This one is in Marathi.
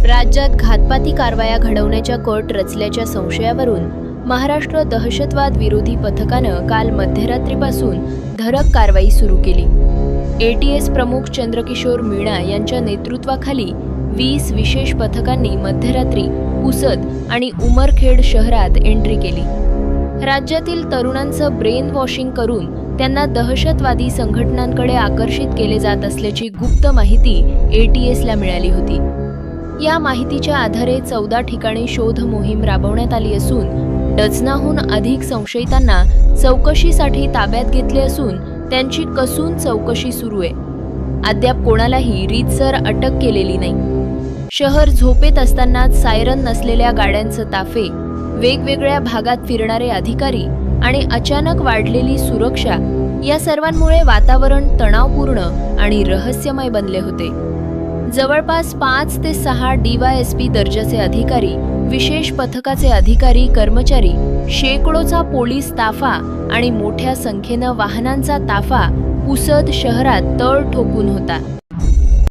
राज्यात घातपाती कारवाया घडवण्याच्या कट रचल्याच्या संशयावरून महाराष्ट्र दहशतवाद विरोधी पथकानं काल मध्यरात्रीपासून धडक कारवाई सुरू केली। एटीएस प्रमुख चंद्रकिशोर मीणा यांच्या नेतृत्वाखाली 20 विशेष पथकांनी मध्यरात्री पुसद आणि उमरखेड शहरात एंट्री केली। राज्यातील तरुणांचं ब्रेन वॉशिंग करून त्यांना दहशतवादी संघटनांकडे आकर्षित केले जात असल्याची गुप्त माहिती एटीएसला मिळाली होती। या माहितीच्या आधारे 14 ठिकाणी शोध मोहीम राबवण्यात आली असून डझनाहून अधिक संशयितांना चौकशीसाठी ताब्यात घेतले असून त्यांची कसून चौकशी सुरू आहे। अद्याप कोणालाही रीतसर अटक केलेली नाही। शहर झोपेत असतानाच सायरन नसलेल्या गाड्यांचे ताफे, वेगवेगळ्या भागात फिरणारे अधिकारी आणि अचानक वाढलेली सुरक्षा या सर्वांमुळे वातावरण तणावपूर्ण आणि रहस्यमय बनले होते। जवळपास 5 ते 6 डीवायएसपी दर्जाचे अधिकारी, विशेष पथकाचे अधिकारी कर्मचारी, शेकडोचा पोलीस ताफा आणि मोठ्या संख्येनं वाहनांचा ताफा पुसद शहरात तळ ठोकून होता।